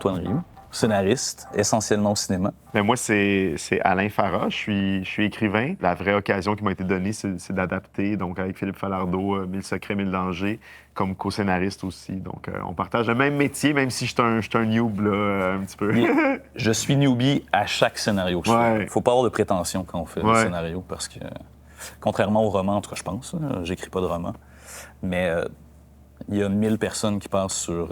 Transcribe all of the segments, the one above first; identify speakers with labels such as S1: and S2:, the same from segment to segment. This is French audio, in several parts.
S1: Antoine Rioux, scénariste, essentiellement au cinéma.
S2: Mais moi, c'est Alain Farah. Je suis écrivain. La vraie occasion qui m'a été donnée, c'est d'adapter, donc avec Philippe Falardeau, 1000 secrets, 1000 dangers, comme co-scénariste aussi. Donc, on partage le même métier, même si je suis un noob, là, un petit peu.
S1: Je suis newbie à chaque scénario que je fais. Il ne faut pas avoir de prétention quand on fait le scénario, parce que, contrairement au roman, en tout cas, je pense, j'écris pas de roman, mais il y a 1000 personnes qui passent sur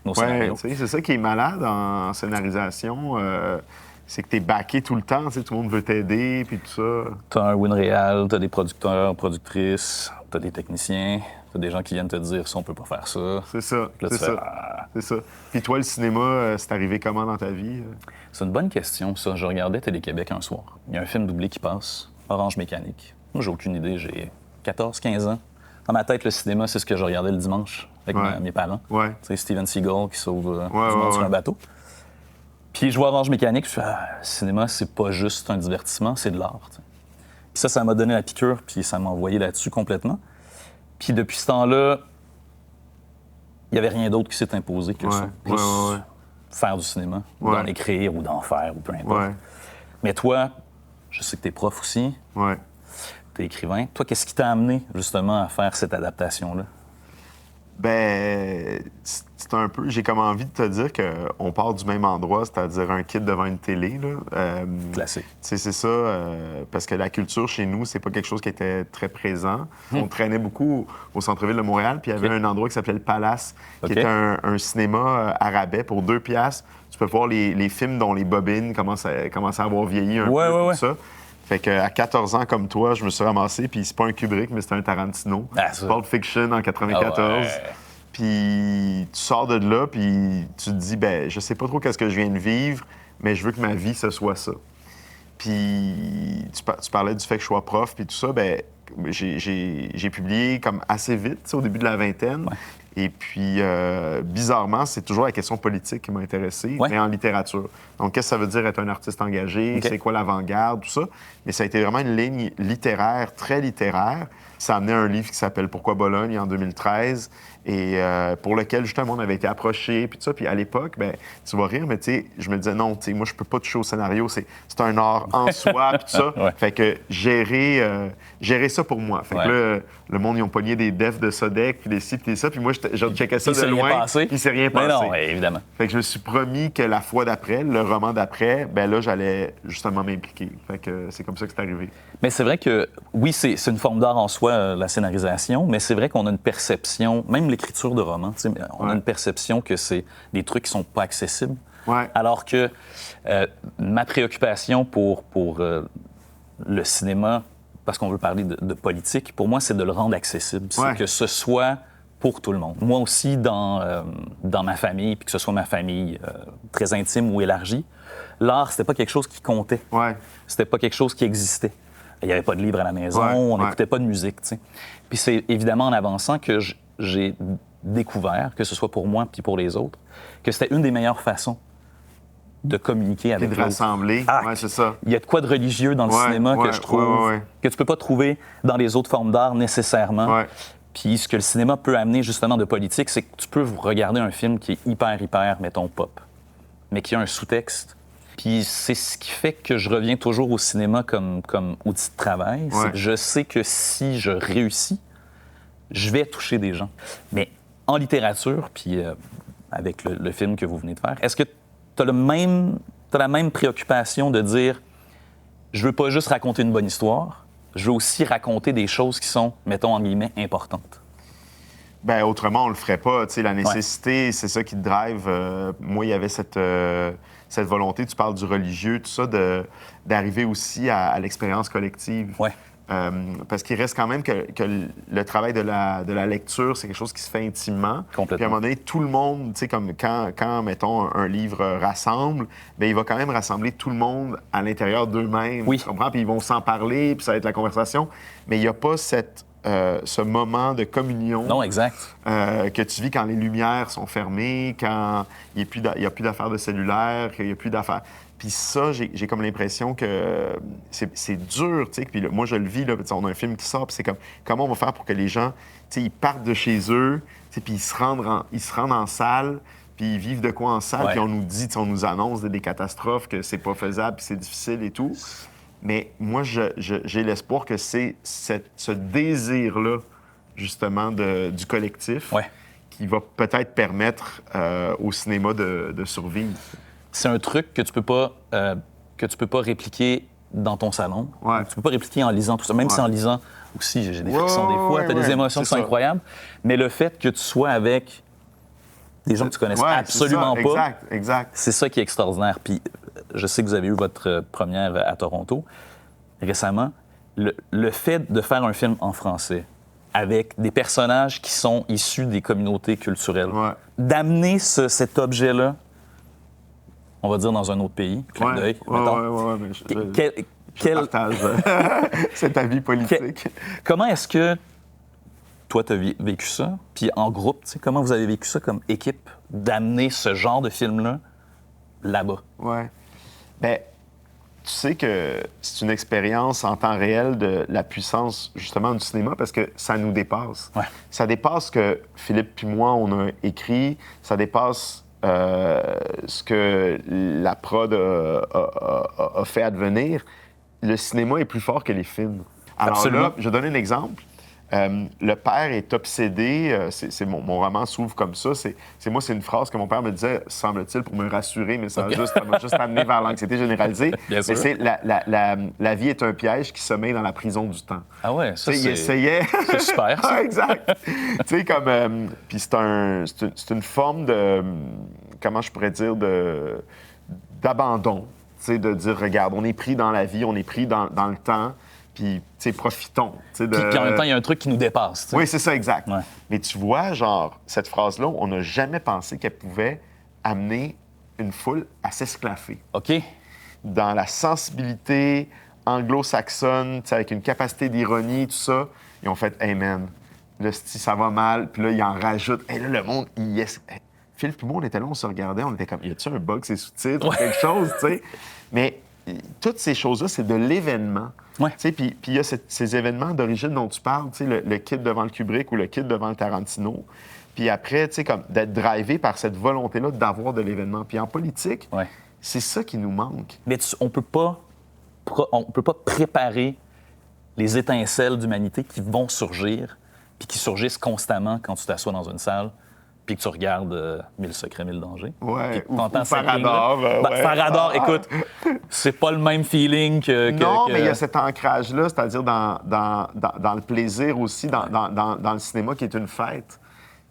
S1: nos scénarios.
S2: C'est ça qui est malade en scénarisation. C'est que tu es backé tout le temps, tout le monde veut t'aider, puis tout ça.
S1: Tu as un WinRéal, tu as des producteurs, productrices, tu as des techniciens, tu as des gens qui viennent te dire ça, on peut pas faire ça.
S2: C'est ça,
S1: là,
S2: c'est ça. C'est ça. Puis toi, le cinéma, c'est arrivé comment dans ta vie?
S1: C'est une bonne question, ça. Je regardais Télé-Québec un soir. Il y a un film doublé qui passe, Orange Mécanique. Moi, j'ai aucune idée, j'ai 14-15 ans. Dans ma tête, le cinéma, c'est ce que je regardais le dimanche avec mes parents. Tu sais, Steven Seagal qui sauve du monde sur un bateau. Puis je vois Orange Mécanique, je fais le cinéma, c'est pas juste un divertissement, c'est de l'art. T'sais. Puis ça m'a donné la piqûre, puis ça m'a envoyé là-dessus complètement. Puis depuis ce temps-là, il n'y avait rien d'autre qui s'est imposé que ça. Juste faire du cinéma, ou d'en écrire, ou d'en faire, ou peu importe. Mais toi, je sais que t'es prof aussi. T'es écrivain. Toi, qu'est-ce qui t'a amené, justement, à faire cette adaptation-là?
S2: Ben, c'est un peu... J'ai comme envie de te dire qu'on part du même endroit, c'est-à-dire un kid devant une télé, là.
S1: Classique.
S2: C'est ça, parce que la culture chez nous, c'est pas quelque chose qui était très présent. On traînait beaucoup au centre-ville de Montréal, puis il y avait un endroit qui s'appelait le Palace, qui était un cinéma à rabais pour 2 piastres. Tu peux voir les films dont les bobines commencent à avoir vieilli un peu, tout ça. Fait qu'à 14 ans comme toi, je me suis ramassé, puis c'est pas un Kubrick, mais c'était un Tarantino. Pulp Fiction en 94. Puis tu sors de là, puis tu te dis, ben je sais pas trop qu'est-ce que je viens de vivre, mais je veux que ma vie, ce soit ça. Puis tu parlais du fait que je sois prof, puis tout ça, ben j'ai publié comme assez vite, au début de la vingtaine. Et puis, bizarrement, c'est toujours la question politique qui m'a intéressé, mais en littérature. Donc, qu'est-ce que ça veut dire être un artiste engagé? C'est quoi l'avant-garde? Tout ça. Mais ça a été vraiment une ligne littéraire, très littéraire. Ça a amené un livre qui s'appelle « Pourquoi Bologne » en 2013, et pour lequel, justement, on avait été approché, puis tout ça. Puis à l'époque, ben tu vas rire, mais tu sais, je me disais, non, tu sais, moi, je peux pas toucher au scénario, c'est un art en soi, puis tout ça. Fait que gérer ça pour moi. Fait que là, le monde, ils ont pogné des defs de Sodec, puis des ci, puis des ça, puis moi, je checkais ça de loin, puis il s'est rien passé.
S1: Mais non, évidemment.
S2: Fait que je me suis promis que la fois d'après, le roman d'après, ben là, j'allais justement m'impliquer. Fait que c'est comme ça que c'est arrivé.
S1: Mais c'est vrai que, oui, c'est une forme d'art en soi, la scénarisation, mais c'est vrai qu'on a une perception, même l'écriture de romans, on a une perception que c'est des trucs qui sont pas accessibles. Alors que ma préoccupation pour le cinéma, parce qu'on veut parler de politique, pour moi, c'est de le rendre accessible. C'est que ce soit pour tout le monde. Moi aussi, dans ma famille, puis que ce soit ma famille très intime ou élargie, l'art, c'était pas quelque chose qui comptait. C'était pas quelque chose qui existait. Il n'y avait pas de livre à la maison, on n'écoutait pas de musique. T'sais. Puis c'est évidemment en avançant que j'ai découvert, que ce soit pour moi puis pour les autres, que c'était une des meilleures façons de communiquer avec
S2: l'autre. Et de rassembler, c'est ça.
S1: Il y a de quoi de religieux dans le cinéma que je trouve que tu peux pas trouver dans les autres formes d'art nécessairement. Puis ce que le cinéma peut amener justement de politique, c'est que tu peux regarder un film qui est hyper, mettons, pop, mais qui a un sous-texte. Puis c'est ce qui fait que je reviens toujours au cinéma comme outil de travail. C'est que je sais que si je réussis, je vais toucher des gens. Mais en littérature, puis avec le film que vous venez de faire, est-ce que tu as la même préoccupation de dire je veux pas juste raconter une bonne histoire, je veux aussi raconter des choses qui sont, mettons en guillemets, importantes?
S2: Bien, autrement, on le ferait pas. Tu sais, la nécessité, c'est ça qui te drive. Moi, il y avait cette volonté, tu parles du religieux, tout ça, d'arriver aussi à l'expérience collective. Parce qu'il reste quand même que le travail de la lecture, c'est quelque chose qui se fait intimement. Puis à un moment donné, tout le monde, tu sais, comme quand mettons, un livre rassemble, bien, il va quand même rassembler tout le monde à l'intérieur d'eux-mêmes. Tu comprends? Puis ils vont s'en parler, puis ça va être la conversation. Mais il n'y a pas ce moment de communion que tu vis quand les lumières sont fermées, quand il n'y a plus d'affaires de cellulaire, qu'il n'y a plus d'affaires. Puis ça, j'ai comme l'impression que c'est dur, tu sais. Puis moi, je le vis, là, on a un film qui sort, puis c'est comme, comment on va faire pour que les gens, tu sais, ils partent de chez eux, tu sais, puis ils se rendent en salle, puis ils vivent de quoi en salle,
S1: Ouais.
S2: puis on nous dit, on nous annonce des catastrophes, que c'est pas faisable, puis c'est difficile et tout. Mais moi, j'ai l'espoir que c'est ce désir-là, justement, du collectif
S1: Ouais.
S2: qui va peut-être permettre au cinéma de survivre.
S1: C'est un truc que tu peux pas répliquer dans ton salon.
S2: Ouais.
S1: Tu peux pas répliquer en lisant tout ça. Même si en lisant aussi, j'ai des frictions des fois, tu as des émotions qui sont incroyables. Mais le fait que tu sois avec des gens que tu connaisses absolument pas,
S2: exact.
S1: c'est ça qui est extraordinaire. Puis je sais que vous avez eu votre première à Toronto récemment. Le fait de faire un film en français avec des personnages qui sont issus des communautés culturelles, d'amener cet objet-là, on va dire dans un autre pays, clin d'œil, mettons.
S2: Je partage cet avis politique.
S1: Comment est-ce que toi, tu as vécu ça? Puis en groupe, comment vous avez vécu ça comme équipe, d'amener ce genre de film-là là-bas?
S2: Ouais. Bien, tu sais que c'est une expérience en temps réel de la puissance, justement, du cinéma, parce que ça nous dépasse.
S1: Ouais.
S2: Ça dépasse ce que Philippe puis moi, on a écrit. Ça dépasse ce que la prod a fait advenir. Le cinéma est plus fort que les films. Alors
S1: Absolument.
S2: là, je vais donner un exemple. Le père est obsédé, mon roman s'ouvre comme ça. C'est une phrase que mon père me disait, semble-t-il, pour me rassurer, mais ça m'a juste amené vers l'anxiété généralisée.
S1: Bien sûr.
S2: Mais c'est la vie est un piège qui sommeille dans la prison du temps.
S1: Ah ouais, ça,
S2: il essayait.
S1: C'est super, ça.
S2: Exact. Tu sais, comme. Puis c'est une forme de. Comment je pourrais dire? D'abandon. Tu sais, de dire, regarde, on est pris dans la vie, on est pris dans le temps. Puis, tu sais, profitons. Puis
S1: en même temps, il y a un truc qui nous dépasse.
S2: Oui, c'est ça, exact.
S1: Ouais.
S2: Mais tu vois, genre, cette phrase-là, on n'a jamais pensé qu'elle pouvait amener une foule à s'esclaffer.
S1: OK.
S2: Dans la sensibilité anglo-saxonne, tu sais, avec une capacité d'ironie, tout ça, ils ont fait « Hey, man, là, ça va mal. » Puis là, ils en rajoutent. « Hey, là, le monde, Philippe et moi, on était là, on se regardait, on était comme « Y a-tu un bug, ces sous-titres ou quelque chose? » tu sais. Mais toutes ces choses-là, c'est de l'événement.
S1: Ouais.
S2: Puis il y a ces événements d'origine dont tu parles, le kid devant le Kubrick ou le kid devant le Tarantino. Puis après, comme d'être drivé par cette volonté-là d'avoir de l'événement. Puis en politique, c'est ça qui nous manque.
S1: Mais on peut pas préparer les étincelles d'humanité qui vont surgir, puis qui surgissent constamment quand tu t'assois dans une salle, puis que tu regardes 1000 secrets, 1000 dangers.
S2: Ouais, ou
S1: Farador. Farador, écoute, c'est pas le même feeling que...
S2: Non, mais il y a cet ancrage-là, c'est-à-dire dans le plaisir aussi, dans le cinéma qui est une fête.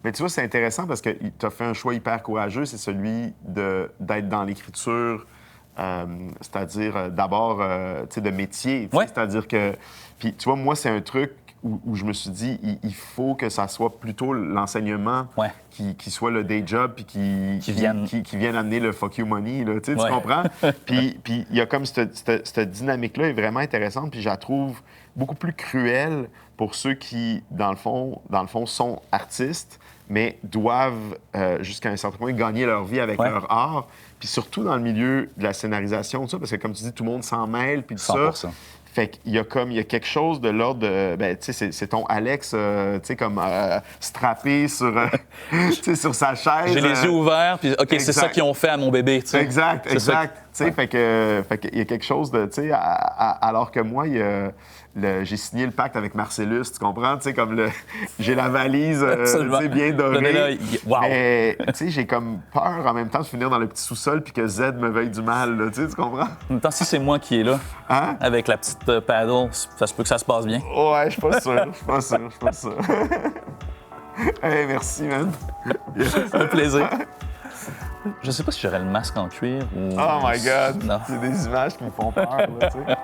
S2: Mais tu vois, c'est intéressant parce que tu as fait un choix hyper courageux, c'est celui d'être dans l'écriture, c'est-à-dire d'abord, tu sais, de métier. C'est-à-dire que... Puis tu vois, moi, c'est un truc où je me suis dit, il faut que ça soit plutôt l'enseignement qui soit le day job puis qui vienne amener le fuck you money, là, tu comprends? Puis il y a comme cette dynamique-là est vraiment intéressante, puis je la trouve beaucoup plus cruelle pour ceux qui, dans le fond, sont artistes, mais doivent, jusqu'à un certain point, gagner leur vie avec leur art, puis surtout dans le milieu de la scénarisation, tout ça, parce que comme tu dis, tout le monde s'en mêle, puis tout 100%. Ça. Fait qu'il y a quelque chose de l'ordre de... Ben, tu sais, c'est ton Alex, tu sais, comme strappé sur sa chaise.
S1: J'ai les yeux ouverts, puis OK, c'est ça qu'ils ont fait à mon bébé, tu sais.
S2: Exact. Tu sais, fait qu'il y a quelque chose de... Tu sais, alors que moi, j'ai signé le pacte avec Marcellus, tu comprends? Tu sais, comme j'ai la valise, tu sais, bien dorée.
S1: Wow.
S2: Mais, tu sais, j'ai comme peur en même temps de finir dans le petit sous-sol puis que Z me veuille du mal, là, tu comprends?
S1: En même temps, si c'est moi qui est là, avec la petite paddle, ça se peut que ça se passe bien.
S2: Ouais, je suis pas sûr. Hey, merci, man.
S1: Un plaisir. Je sais pas si j'aurais le masque en cuir ou...
S2: Oh my God!
S1: Non.
S2: C'est des images qui me font peur, là, tu sais.